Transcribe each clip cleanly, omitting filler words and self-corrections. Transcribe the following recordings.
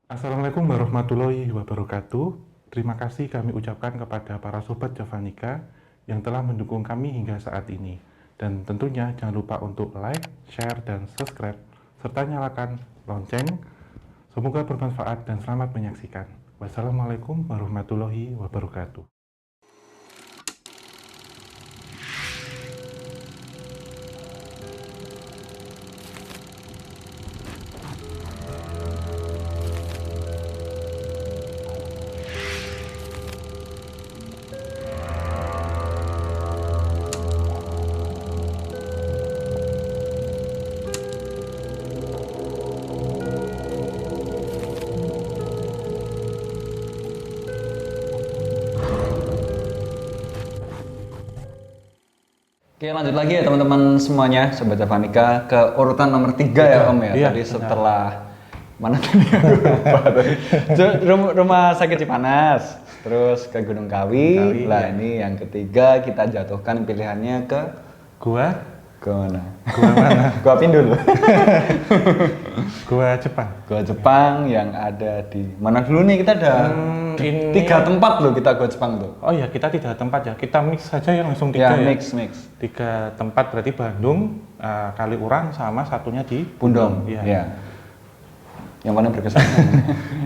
Assalamualaikum warahmatullahi wabarakatuh. Terima kasih kami ucapkan kepada para sobat Javanika yang telah mendukung kami hingga saat ini. Dan tentunya jangan lupa untuk like, share, dan subscribe, serta nyalakan lonceng. Semoga bermanfaat dan selamat menyaksikan. Wassalamualaikum warahmatullahi wabarakatuh. Oke, lanjut lagi ya teman-teman semuanya, Sobat Javanika ke urutan nomor 3 ya Om ya. Iya, Tadi setelah mana tadi aku lupa tadi. Rumah sakit Cipanas, terus ke Gunung Kawi. Lah ini yang ketiga kita jatuhkan pilihannya ke Gua mana? Gua mana? Gua Pindul. Gua Jepang. Gua Jepang yang ada di mana dulu nih, kita ada Ini 3 tempat loh kita Gua Jepang tuh. Oh ya, kita tidak tempat ya. Kita mix saja yang langsung 3 ya. Mix. 3 tempat berarti Bandung, Kaliurang, sama satunya di Pundong. Iya. Ya. Yang paling berkesan.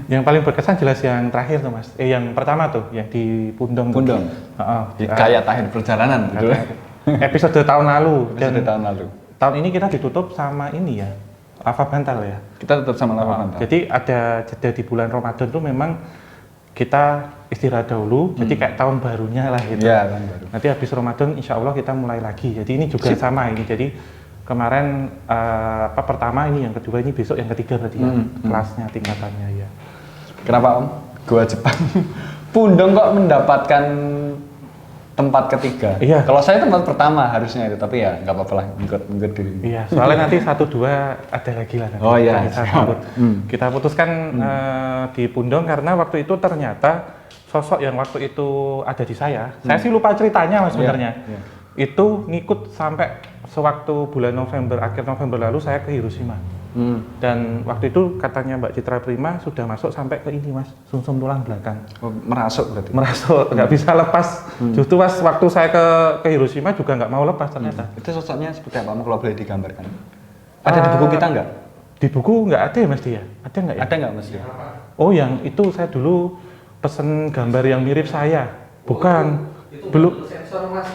Yang paling berkesan jelas yang terakhir tuh Mas. Yang pertama tuh, yang di Pundong. Pundong. Kayak akhir perjalanan gitu. Episode tahun lalu. Episode tahun lalu. Tahun ini kita ditutup sama ini ya, Lava Bantal ya. Kita tetap sama Lava Bantal. Jadi ada jeda di bulan Ramadan tuh memang kita istirahat dahulu, jadi kayak tahun barunya lah gitu. Iya, tahun baru. Nanti habis Ramadan insya Allah kita mulai lagi. Jadi ini juga sama ini. Jadi kemarin pertama ini, yang kedua ini, besok yang ketiga berarti ya, kelasnya, tingkatannya ya. Kenapa Om? Gua Jepang. Pundong kok mendapatkan tempat ketiga? Iya. Kalau saya tempat pertama harusnya itu, tapi ya nggak apa-apa lah, ngikut diri. Iya, soalnya nanti 1-2 ada lagi lah. Oh iya. Kita putuskan di Pundong karena waktu itu ternyata sosok yang waktu itu ada di saya sih lupa ceritanya Mas sebenarnya. Iya. Itu ngikut sampai sewaktu bulan November, akhir November lalu saya ke Hiroshima. Dan waktu itu katanya Mbak Citra Prima sudah masuk sampai ke ini Mas, sumsum tulang belakang. Oh, merasuk berarti? Merasuk, nggak bisa lepas. Justru Mas waktu saya ke Hiroshima juga nggak mau lepas ternyata. Itu sosoknya seperti apa Om, kalau boleh digambarkan? Ada di buku kita nggak? Di buku nggak ada ya Mas Dia? Ada nggak ya? Ada nggak Mas? Oh yang itu saya dulu pesen gambar yang mirip saya. Bukan. Itu Belum. sensor Mas.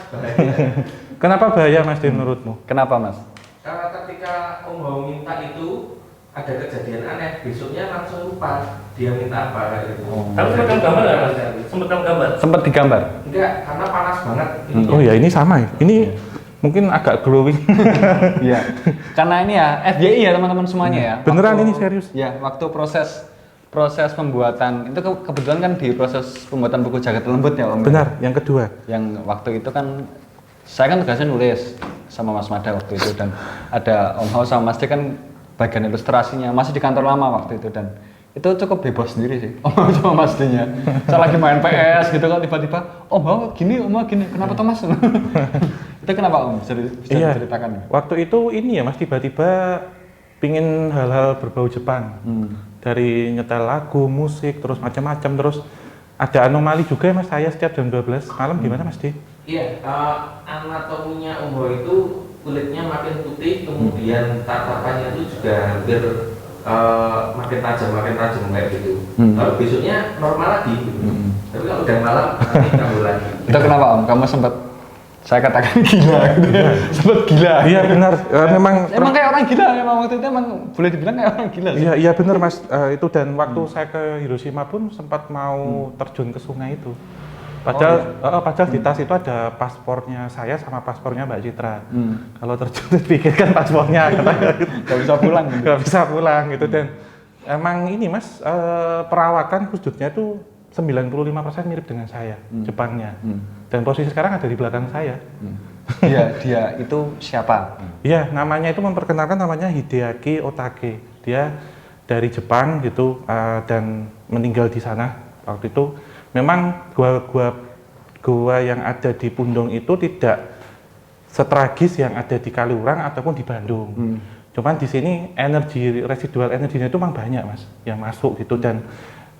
Kenapa bahaya Mas Di menurutmu? Kenapa Mas? Karena ketika Om Hao minta itu ada kejadian aneh, besoknya langsung lupa dia minta apa kayak gitu. Tapi sempat kamu gambar nggak Mas? Sempat kamu gambar? Sempat digambar? Enggak, karena panas banget. Oh ya ini sama ya. Ini mungkin agak glowing. Iya. Karena ini ya FYI ya teman-teman semuanya ya. Beneran ini serius? Ya, waktu proses pembuatan itu kebetulan kan di proses pembuatan buku Jagat Lembut ya Om. Benar. Yang kedua. Yang waktu itu kan saya kan tugasnya nulis sama Mas Mada waktu itu, dan ada Om Hao sama Mas D kan bagian ilustrasinya, masih di kantor lama waktu itu, dan itu cukup bebas sendiri sih Om Hao sama Mas D-nya. Saya lagi main PS gitu kan, tiba-tiba Om Hao gini, Om Hao gini, kenapa Thomas? Itu kenapa Om? Bisa diceritakan? Waktu itu ini ya Mas, tiba-tiba pingin hal-hal berbau Jepang. Dari nyetel lagu, musik, terus macam-macam, terus ada anomali juga ya Mas, saya setiap jam 12 malam gimana Mas Di? Iya, anatominya Om Hao itu kulitnya makin putih, kemudian tatapannya itu juga hampir makin tajam kayak gitu. Lalu besoknya normal lagi. Tapi kalau udah malam nanti kambuh lagi. Itu kenapa Om? Kamu sempat, saya katakan gila gitu ya. Sempat gila. Iya benar, Emang kayak orang gila, emang waktu itu emang boleh dibilang kayak orang gila sih. Iya benar Mas. Itu dan waktu saya ke Hiroshima pun sempat mau terjun ke sungai itu. Padahal di tas itu ada paspornya saya sama paspornya Mbak Citra. Kalau terjun dipikirkan paspornya Gak bisa pulang gitu. Gak bisa pulang gitu. Dan emang ini Mas, perawakan khususnya itu 95% mirip dengan saya, Jepangnya. Dan posisi sekarang ada di belakang saya. Dia itu siapa? Iya, namanya itu memperkenalkan, namanya Hideaki Otake. Dia dari Jepang gitu, dan meninggal di sana waktu itu. Memang gua yang ada di Pundong itu tidak setragis yang ada di Kaliurang ataupun di Bandung. Cuman di sini residual energinya itu memang banyak mas yang masuk gitu. Dan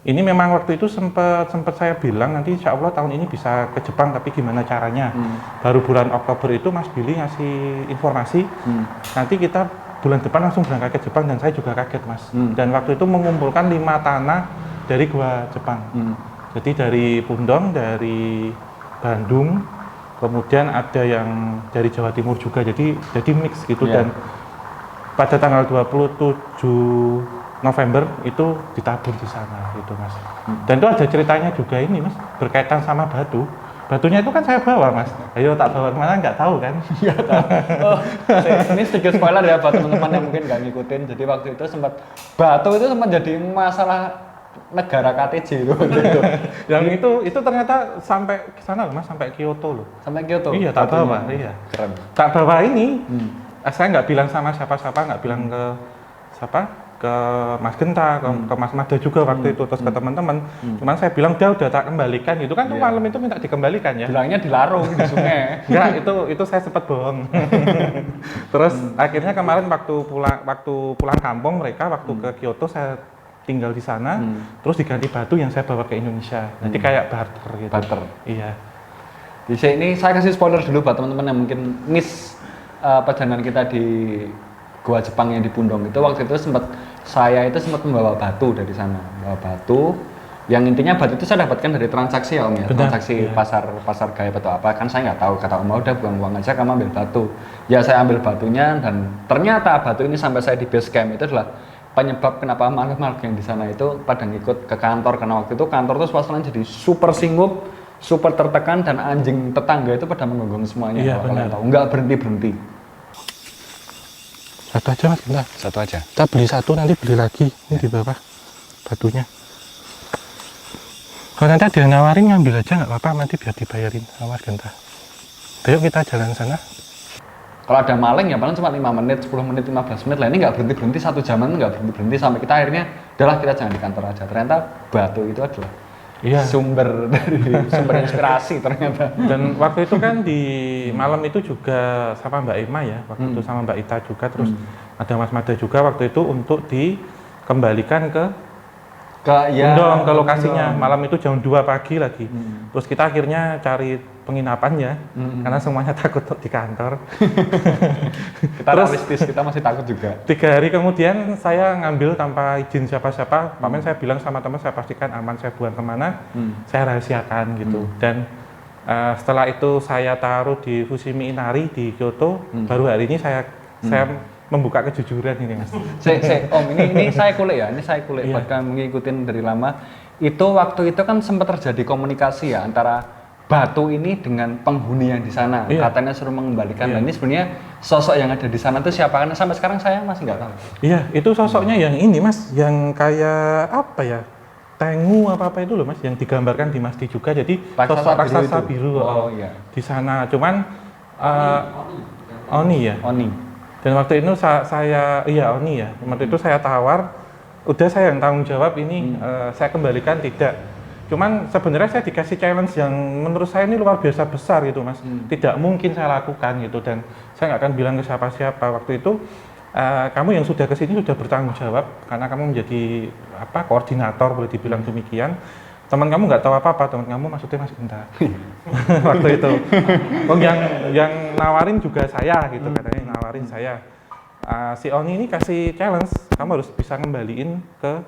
ini memang waktu itu sempat saya bilang nanti insya Allah tahun ini bisa ke Jepang, tapi gimana caranya. Baru bulan Oktober itu Mas Billy ngasih informasi nanti kita bulan depan langsung berangkat ke Jepang, dan saya juga kaget mas. Dan waktu itu mengumpulkan 5 tanah dari gua Jepang. Jadi dari Pundong, dari Bandung, kemudian ada yang dari Jawa Timur juga, jadi mix gitu. Dan pada tanggal 27 November itu ditabur di sana gitu mas. Dan itu ada ceritanya juga ini mas, berkaitan sama batu. Batunya itu kan saya bawa mas. Ayo tak bawa kemana nggak tahu kan? Iya tahu. Oh, ini sedikit spoiler ya buat teman-teman yang mungkin nggak ngikutin. Jadi waktu itu batu itu sempat jadi masalah negara KTJ itu. Yang itu ternyata sampai ke sana loh mas, sampai Kyoto loh. Sampai Kyoto. Iya tak bawa, iya. Keren. Tak bawa ini. Saya nggak bilang sama siapa-siapa, nggak bilang ke ke Mas Genta, ke Mas Mada juga waktu itu, terus ke teman-teman. Cuman saya bilang udah tak kembalikan gitu kan. Tuh malam itu minta dikembalikan ya. Bilangnya dilarung di sungai. Enggak, itu saya sempat bohong. Terus akhirnya kemarin waktu pulang kampung mereka waktu ke Kyoto, saya tinggal di sana, terus diganti batu yang saya bawa ke Indonesia. Nanti kayak barter gitu. Barter. Iya. Di sini saya kasih spoiler dulu buat teman-teman yang mungkin miss perjalanan kita di Gua Jepang yang di Pundong itu. Waktu itu saya sempat membawa batu dari sana, membawa batu yang intinya batu itu saya dapatkan dari transaksi ya om ya. Benar, transaksi iya. pasar Gaib atau apa, kan saya nggak tahu. Kata om udah buang uang aja, kamu ambil batu. Ya saya ambil batunya, dan ternyata batu ini sampai saya di base camp itu adalah penyebab kenapa makhluk-makhluk yang di sana itu pada ngikut ke kantor, karena waktu itu kantor tuh suasananya jadi super singgup, super tertekan, dan anjing tetangga itu pada menggonggong semuanya. Iya, kalau kalian benar. tahu, nggak berhenti. Satu aja mas Genta. Satu aja. Kita beli satu, nanti beli lagi. Ini di bawah batunya. Kalau nanti ada yang nawarin ngambil aja nggak apa-apa, nanti biar dibayarin sama Mas Genta. Ayo kita jalan sana. Kalau ada maling ya paling cuma 5 menit, 10 menit, 15 menit lah. Ini nggak berhenti-berhenti, 1 jaman nggak berhenti-berhenti, sampai kita akhirnya udahlah kita jangan di kantor aja. Ternyata batu itu adalah sumber inspirasi ternyata. Dan waktu itu kan di malam itu juga sama Mbak Ima ya, waktu itu sama Mbak Ita juga, terus ada Mas Mada juga waktu itu untuk dikembalikan ke Pundong, ke lokasinya. Malam itu jam 2 pagi lagi. Terus kita akhirnya cari penginapannya karena semuanya takut di kantor. Kita realistis, kita masih takut juga. 3 hari kemudian saya ngambil tanpa izin siapa-siapa. Pamen saya bilang sama teman, saya pastikan aman, saya buang kemana, saya rahasiakan gitu. Dan setelah itu saya taruh di Fushimi Inari di Kyoto. Baru hari ini saya membuka kejujuran ini mas. Om, ini saya kulik ya, buat kalian ngikutin dari lama. Itu waktu itu kan sempat terjadi komunikasi ya antara batu ini dengan penghuni yang di sana. Katanya suruh mengembalikan. Dan ini sebenarnya sosok yang ada di sana itu siapa? Karena sampai sekarang saya masih nggak tahu. Iya, itu sosoknya yang ini mas, yang kayak apa ya? Tengu apa itu loh mas, yang digambarkan di Masdi juga. Jadi sosok raksasa biru di sana. Cuman Oni ya. Oni. Dan waktu itu Oni ya. Waktu itu saya tawar, udah saya yang tanggung jawab ini, saya kembalikan tidak. Cuman sebenarnya saya dikasih challenge yang menurut saya ini luar biasa besar gitu mas. Tidak mungkin saya lakukan gitu, dan saya nggak akan bilang ke siapa-siapa. Waktu itu kamu yang sudah kesini sudah bertanggung jawab karena kamu menjadi koordinator, boleh dibilang demikian. Teman kamu nggak tahu apa-apa, teman kamu maksudnya Mas Genta. Waktu itu. Yang nawarin juga saya gitu, katanya nawarin saya. Si Oni ini kasih challenge, kamu harus bisa ngembaliin ke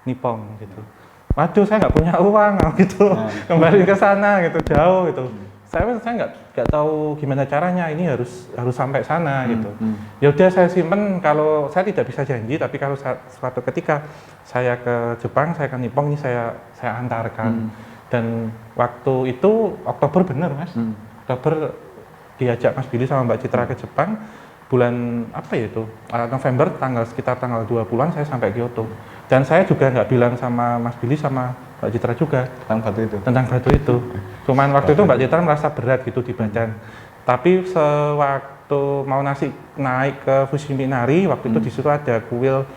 Nippon gitu. Waduh, saya nggak punya uang gitu, kembali ke sana gitu, jauh gitu. Saya nggak tahu gimana caranya, ini harus sampai sana gitu. Ya udah saya simpen, kalau saya tidak bisa janji, tapi kalau suatu ketika saya ke Jepang, saya ke Nippon, ini saya antarkan. Dan waktu itu Oktober bener mas, Oktober diajak Mas Billy sama Mbak Citra ke Jepang, bulan November, sekitar tanggal 20-an saya sampai Kyoto. Dan saya juga nggak bilang sama Mas Billy sama Mbak Citra juga tentang batu itu. Cuman waktu itu Mbak Citra merasa berat gitu di badan. Tapi sewaktu mau naik ke Fushimi Inari, waktu itu di situ ada kuil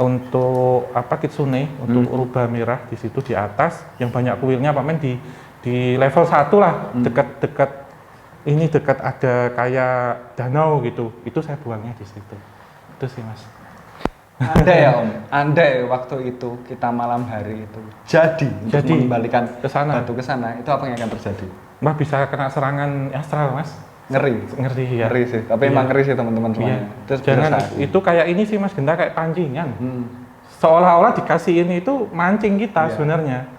untuk kitsune, untuk rubah merah di situ di atas, yang banyak kuilnya pamen di level 1 lah, dekat ada kayak danau gitu. Itu saya buangnya di situ. Itu sih mas. Andai ya Om, andai waktu itu kita malam hari itu jadi untuk mengembalikan ke sana. batu ke sana, itu apa yang akan terjadi? Mbak bisa kena serangan astral mas. Ngeri. Ngeri ya. Ngeri sih, tapi emang ngeri sih teman-teman semuanya. Terus Jangan, itu kayak ini sih mas Genta, kayak pancingan. Seolah-olah dikasih ini itu mancing kita sebenarnya.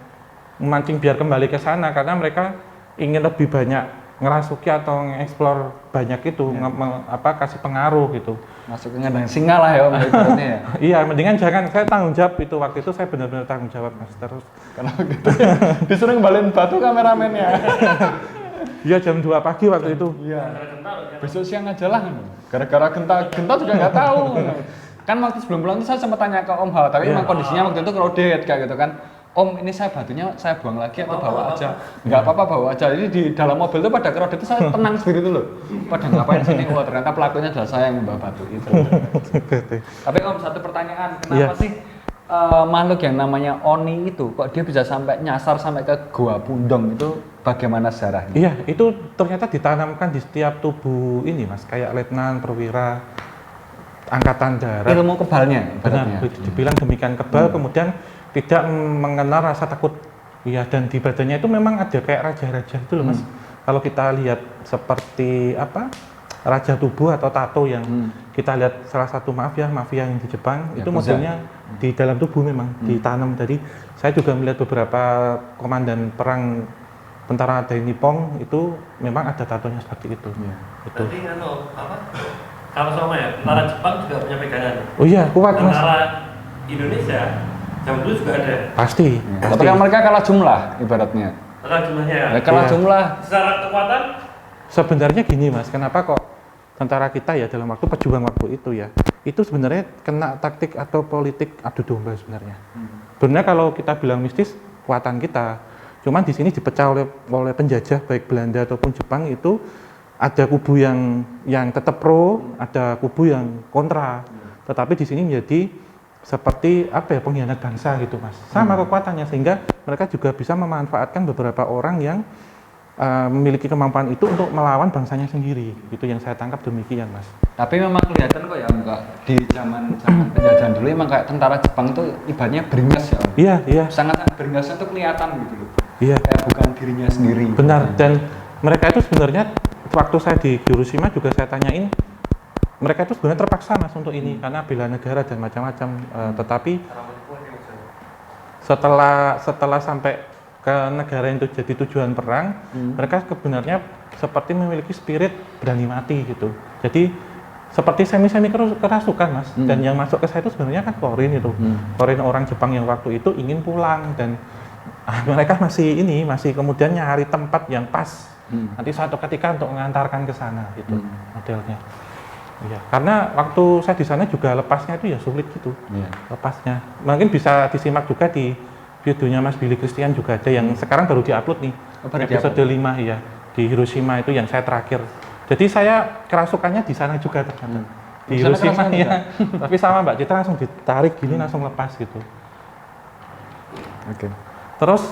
Mancing biar kembali ke sana karena mereka ingin lebih banyak ngerasuki atau nge-explore banyak itu, kasih pengaruh gitu. Masuk ke ngandang singa lah ya Om ibaratnya ya. Iya, mendingan jangan, saya tanggung jawab itu. Waktu itu saya benar-benar tanggung jawab mas. Terus Kenapa gitu ya? Disuruh ngembaliin batu kameramennya. iya jam 2 pagi waktu itu. Iya. Besok siang aja lah. Gara-gara genta juga nggak tahu. Kan waktu sebelum pulang itu saya sempat tanya ke Om Hao, tapi memang kondisinya waktu itu crowded kayak gitu kan. Om, ini saya batunya saya buang lagi atau bawa aja? Nggak apa-apa, bawa aja. Jadi di dalam mobil itu pada crowded itu saya tenang sendiri tuh loh. Pada ngapain sini? Wah ternyata pelakunya adalah saya yang membawa batu itu. Tapi Om, satu pertanyaan, kenapa sih makhluk yang namanya Oni itu kok dia bisa sampai nyasar sampai ke Goa Pundong itu, bagaimana sejarahnya? Iya, itu ternyata ditanamkan di setiap tubuh ini mas, kayak letnan, perwira, angkatan darat. Ilmu kebalnya, Benar, dibilang demikian kebal, kemudian tidak mengenal rasa takut. Iya, dan di badannya itu memang ada kayak raja-raja itu loh mas. Kalau kita lihat seperti apa, raja tubuh atau tato yang kita lihat salah satu mafia yang di Jepang, itu modelnya di dalam tubuh memang ditanam. Jadi saya juga melihat beberapa komandan perang tentara dari Nippon itu memang ada tatonya seperti itu. Itu. Berarti kalau sama ya, tentara Jepang juga punya pegangan. Oh iya, kuat mas. Tentara Indonesia zaman dulu juga ada. Pasti. Tapi kan mereka kalah jumlah ibaratnya. Kalah jumlahnya ya. Kalah jumlah. Secara kekuatan Sebenarnya gini mas, kenapa kok tentara kita ya dalam waktu pejuang waktu itu ya, itu sebenarnya kena taktik atau politik adu domba sebenarnya. Sebenarnya kalau kita bilang mistis, kekuatan kita. Cuman di sini dipecah oleh penjajah baik Belanda ataupun Jepang itu ada kubu yang tetap pro, ada kubu yang kontra. Tetapi di sini menjadi seperti apa ya, pengkhianat bangsa gitu mas. Sama kekuatannya, sehingga mereka juga bisa memanfaatkan beberapa orang yang memiliki kemampuan itu untuk melawan bangsanya sendiri. Itu yang saya tangkap demikian mas. Tapi memang kelihatan kok ya Om, di zaman penjajahan dulu emang kayak tentara Jepang itu ibaratnya beringas ya Om. Iya. Sangat beringasnya tuh kelihatan gitu loh. Iya. Kayak bukan dirinya sendiri. Benar, dan mereka itu sebenarnya waktu saya di Hiroshima juga saya tanyain, mereka itu sebenarnya terpaksa mas untuk ini karena bela negara dan macam-macam. Tetapi setelah sampai ke negara yang itu jadi tujuan perang, mereka sebenarnya seperti memiliki spirit berani mati gitu. Jadi seperti semi kerasukan mas. Dan yang masuk ke saya itu sebenarnya kan klorin itu. Klorin orang Jepang yang waktu itu ingin pulang, dan mereka masih kemudian nyari tempat yang pas. Nanti suatu ketika untuk mengantarkan ke sana gitu modelnya. Iya, karena waktu saya di sana juga lepasnya itu ya sulit gitu. Lepasnya. Mungkin bisa disimak juga di videonya Mas Billy Christian, juga ada yang sekarang baru diupload nih. Episode 5 ya, di Hiroshima itu yang saya terakhir. Jadi saya kerasukannya di sana juga ternyata. Di Hiroshima ya. Tapi sama Mbak, kita langsung ditarik gini langsung lepas gitu. Oke. Terus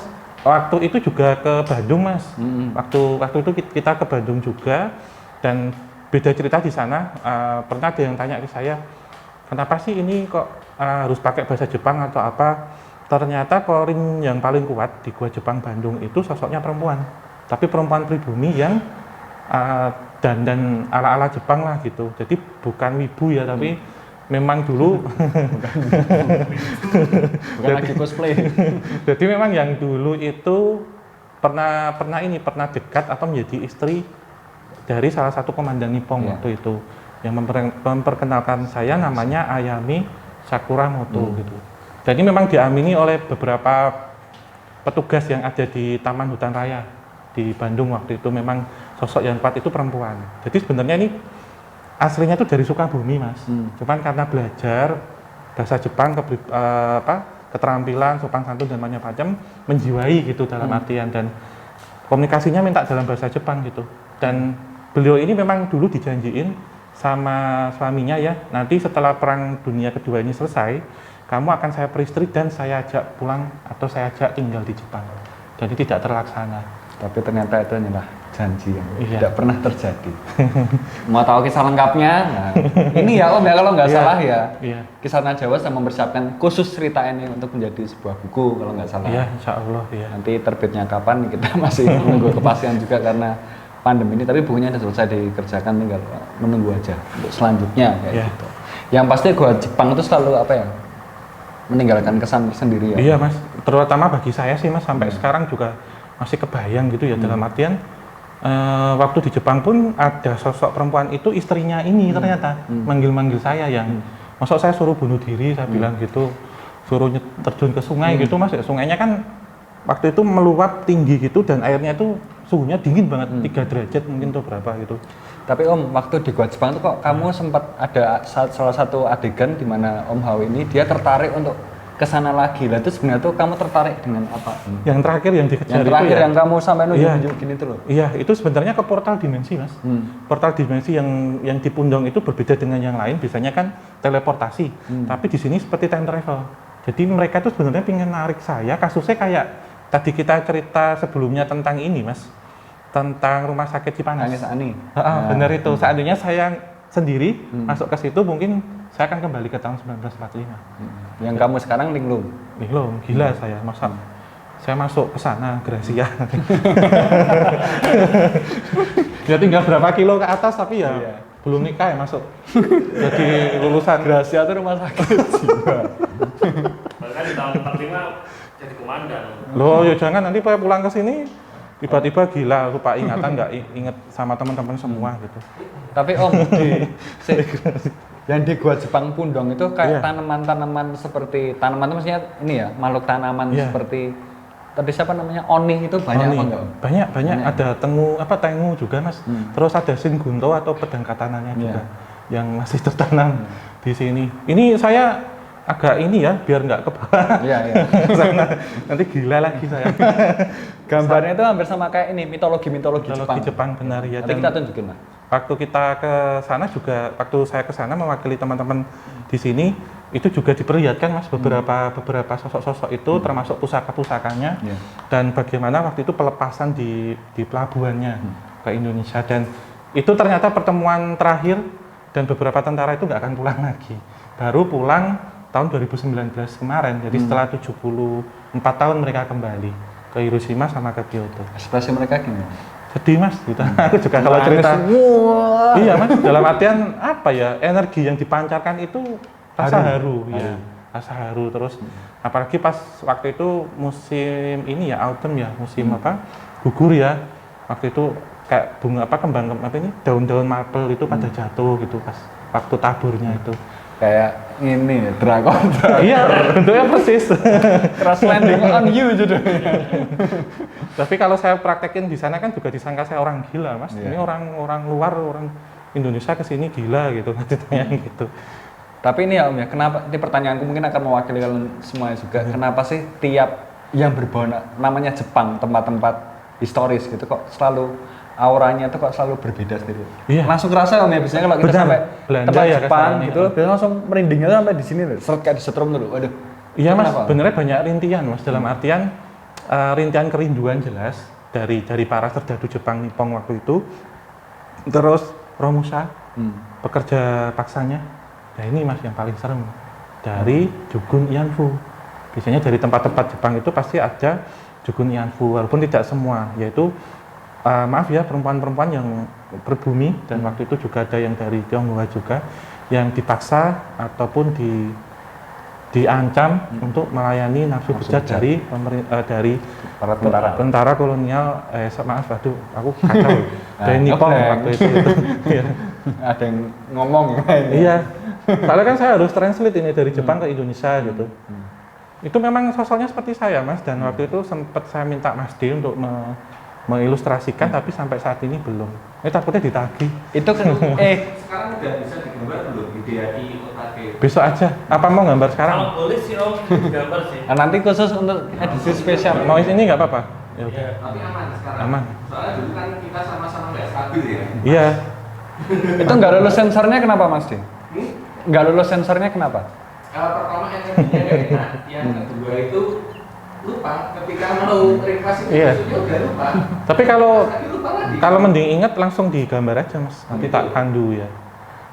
waktu itu juga ke Bandung mas. Waktu itu kita ke Bandung juga, dan beda cerita di sana. Pernah ada yang tanya ke saya, kenapa sih ini kok harus pakai bahasa Jepang atau apa? Ternyata klorin yang paling kuat di Gua Jepang Bandung itu sosoknya perempuan, tapi perempuan pribumi yang dandan ala-ala Jepang lah gitu. Jadi bukan wibu ya, tapi memang dulu bukan lagi cosplay. Jadi memang yang dulu itu pernah dekat atau menjadi istri dari salah satu komandan Nippon waktu itu, yang memperkenalkan saya, namanya Ayami Sakuramoto gitu. Jadi memang diamini oleh beberapa petugas yang ada di Taman Hutan Raya di Bandung waktu itu, memang sosok yang kuat itu perempuan. Jadi sebenarnya ini aslinya itu dari Sukabumi mas. Cuman karena belajar bahasa Jepang, keterampilan, sopan santun dan macam-macam, menjiwai gitu dalam artian, dan komunikasinya minta dalam bahasa Jepang gitu. Dan beliau ini memang dulu dijanjiin sama suaminya ya, nanti setelah Perang Dunia Kedua ini selesai, kamu akan saya peristri dan saya ajak pulang atau saya ajak tinggal di Jepang. Jadi tidak terlaksana. Tapi ternyata itu adalah janji yang Iya. tidak pernah terjadi. Mau tahu kisah lengkapnya? Nah, ini ya Om ya kalau nggak Iya. salah ya. Iya. Kisah Najwa sedang mempersiapkan khusus cerita ini untuk menjadi sebuah buku kalau nggak salah. Iya, insya Allah ya. Nanti terbitnya kapan kita masih menunggu kepastian juga karena pandemi ini. Tapi bukunya sudah selesai dikerjakan, tinggal menunggu aja untuk selanjutnya kayak Iya. gitu. Yang pasti gua Jepang itu selalu apa ya? Meninggalkan kesan tersendiri ya. Iya mas, terutama bagi saya sih mas sampai sekarang juga masih kebayang gitu ya dalam artian waktu di Jepang pun ada sosok perempuan itu istrinya ini ternyata manggil-manggil saya yang masuk saya suruh bunuh diri saya bilang gitu, suruh terjun ke sungai gitu mas, ya, sungainya kan waktu itu meluap tinggi gitu dan airnya itu suhunya dingin banget 3 derajat mungkin tuh berapa gitu. Tapi Om, waktu di Gua Jepang itu kok kamu sempat ada salah satu adegan di mana Om Hao ini dia tertarik untuk ke sana lagi. Lah itu sebenarnya tuh kamu tertarik dengan apa? Yang terakhir yang dikejar Yang terakhir itu ya, yang kamu sampai Iya. nunjuk gini tuh loh. iya itu sebenarnya ke portal dimensi mas. Portal dimensi yang di Pundong itu berbeda dengan yang lain, biasanya kan teleportasi, tapi di sini seperti time travel. Jadi mereka tuh sebenarnya pengen narik saya, kasusnya kayak tadi kita cerita sebelumnya tentang ini mas, tentang rumah sakit Cipanas. Nangis Ani. Benar itu. Seandainya saya sendiri masuk ke situ, mungkin saya akan kembali ke tahun 1945. Yang kamu sekarang linglung. Linglung, gila saya, masa saya masuk ke sana, Gracia. Ya tinggal berapa kilo ke atas, tapi ya Iya. belum nikah ya masuk. Jadi lulusan. Gracia itu rumah sakit jiwa. Bahkan di tahun 45 jadi komandan. Loh, ya jangan nanti saya pulang ke sini tiba-tiba gila, lupa ingatan, nggak inget sama teman-teman semua gitu. Tapi Om, yang di Gua Jepang Pundong itu kayak Iya. tanaman-tanaman seperti tanaman itu maksudnya ini ya makhluk tanaman Iya. seperti tadi siapa namanya Oni itu banyak Oni. apa enggak? Om? Banyak, Banyak. ada tengu juga mas. Terus ada Shingunto atau pedang katananya juga Iya. yang masih tertanam di sini. Ini saya agak ini ya, biar nggak ke bawah. Iya, iya. Sana. Nanti gila lagi saya. Gambarnya itu hampir sama kayak ini mitologi Kalau Jepang. di Jepang benar ya. Nanti Dan kita tunjukin Mas. waktu kita ke sana juga, waktu saya ke sana mewakili teman-teman di sini, itu juga diperlihatkan mas beberapa sosok-sosok itu, termasuk pusaka-pusakanya, Iya. dan bagaimana waktu itu pelepasan di pelabuhannya ke Indonesia, dan itu ternyata pertemuan terakhir dan beberapa tentara itu nggak akan pulang lagi, baru pulang tahun 2019 kemarin. Jadi setelah 74 tahun mereka kembali ke Hiroshima sama ke Kyoto. Ekspresi mereka gimana? Sedih mas gitu. Aku juga kalau cerita, iya mas, dalam artian apa ya, energi yang dipancarkan itu rasa haru, ya, rasa haru. Terus apalagi pas waktu itu musim ini ya, autumn ya, musim apa, gugur ya, waktu itu kayak bunga apa, kembang apa ini, daun-daun maple itu pada jatuh gitu pas waktu taburnya itu. Kayak ini ya, dragon. Iya, bentuknya persis. Crash landing on you judulnya. Tapi kalau saya praktekin di sana kan juga disangka saya orang gila mas. Iya. Ini orang luar, orang Indonesia kesini gila gitu, ditanya gitu. Tapi ini ya Om ya, kenapa, ini pertanyaanku mungkin akan mewakili kalian semuanya juga. Kenapa sih tiap yang berbau namanya Jepang, tempat-tempat historis gitu kok selalu auranya tuh kok selalu berbeda sendiri. Iya. Langsung kerasa Om ya, biasanya kalau kita Benar. sampai Belanda tempat ya, Jepang kesannya. gitu, biasanya langsung merindingnya tuh sampai di sini loh. Seret kayak disetrum dulu. Waduh. Iya mas, Kenapa? sebenarnya banyak rintian mas, dalam artian rintian kerinduan jelas dari para serdadu Jepang Nippon waktu itu. Terus Romusa, pekerja paksanya. Nah ini mas yang paling serem, dari Jugun Ianfu. Biasanya dari tempat-tempat Jepang itu pasti ada Jugun Ianfu, walaupun tidak semua, yaitu maaf ya, perempuan-perempuan yang berbumi, dan waktu itu juga ada yang dari Tionghoa juga, yang dipaksa ataupun diancam untuk melayani nafsu bejat dari Para tentara. tentara kolonial. Maaf, aduh, aku kacau. Dari Nippon oke. waktu itu. Iya. Ada yang ngomong ini. Iya. Soalnya kan saya harus translate ini dari Jepang ke Indonesia gitu. Itu memang sosoknya seperti saya mas, dan waktu itu sempat saya minta Mas D untuk mengilustrasikan, tapi sampai saat ini belum. Takutnya ditagih. Itu kan Sekarang udah bisa digambar belum Hideaki Otake? Besok aja. Apa mau gambar sekarang? Kalau boleh sih Om, gambar sih. nah, nanti khusus untuk edisi spesial. Noise ini nggak apa-apa? Ya udah. Iya. Tapi aman sekarang. Aman. Soalnya dulu kan kita sama-sama nggak stabil ya. Iya. Itu nggak lulus sensornya kenapa Mas D? Hmm? Nggak lulus sensornya kenapa? Pertama energinya nggak enak, yang kedua itu lupa ketika mau request itu Iya. maksudnya udah lupa. Tapi kalau Tapi lupa. Kalau mending ingat langsung digambar aja mas, nanti tak pandu ya.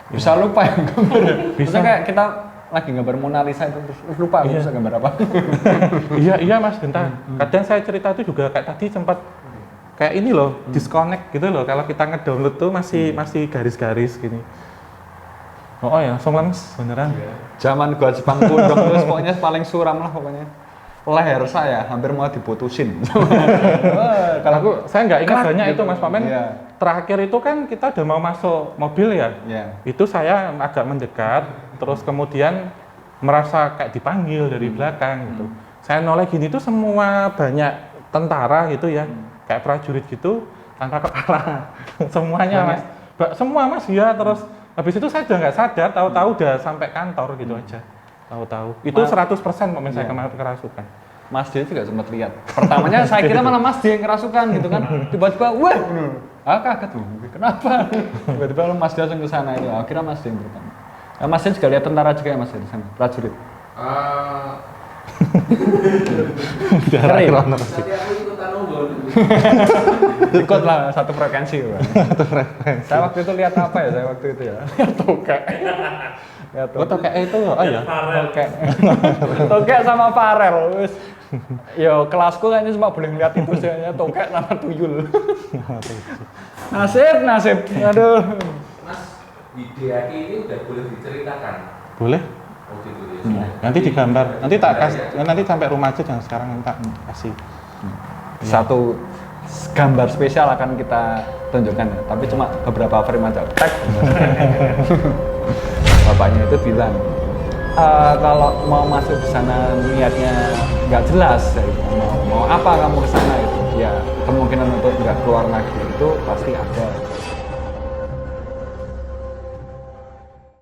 Bisa lupa ya gambar. Bisa. Bisa kayak kita lagi gambar Mona Lisa itu terus lupa aku Iya. bisa gambar apa. Iya mas, bentar. Kadang saya cerita itu juga kayak tadi sempat kayak ini loh, disconnect gitu loh. Kalau kita ngedownload tuh masih garis-garis gini. Oh ya, langsung lemes beneran. Zaman gua Jepang Pundong terus pokoknya paling suram lah pokoknya. Leher saya hampir mau diputusin. Kalau saya nggak ingat Kerak banyak gitu. itu mas Pamen. Iya. Terakhir itu kan kita udah mau masuk mobil ya. Iya. Itu saya agak mendekat, terus kemudian merasa kayak dipanggil dari belakang gitu. Saya noleh gini tuh semua banyak tentara gitu ya, kayak prajurit gitu tanpa kepala. Semuanya mas, semua mas ya. Terus habis itu saya udah nggak sadar, tahu-tahu udah sampai kantor gitu aja. Tahu-tahu. Itu 100% momen saya kemarin kerasukan. Mas D juga sempat lihat. Pertamanya saya kira malah Mas D yang kerasukan gitu kan. Tiba-tiba, wah, kaget tuh. Kenapa? Tiba-tiba Mas D langsung ke sana itu. Akhirnya Mas D yang pertama. Nah, Mas D juga lihat tentara juga ya Mas D di sana, prajurit. Nanti aku ikutan unggul. Ikut lah satu frekuensi. Saya waktu itu lihat apa ya? Saya waktu itu ya. Tokek. Ya, Kayak itu, oh ya. Tokek. Tokek sama Farel. Wis. Yo kelasku kayaknya cuma boleh ngeliat itu saja tokek sama tuyul. Nasib. Aduh. Mas, ide ini udah boleh diceritakan. Boleh? Oh gitu ya. Nanti digambar. Nanti tak kasih. Nanti sampai rumah aja jangan sekarang tak kasih. Satu gambar spesial akan kita tunjukkan ya, tapi cuma beberapa frame aja. Tek. Bapaknya itu bilang kalau mau masuk di sana niatnya nggak jelas, ya, mau apa kamu ke sana itu, ya kemungkinan untuk nggak keluar lagi itu pasti ada.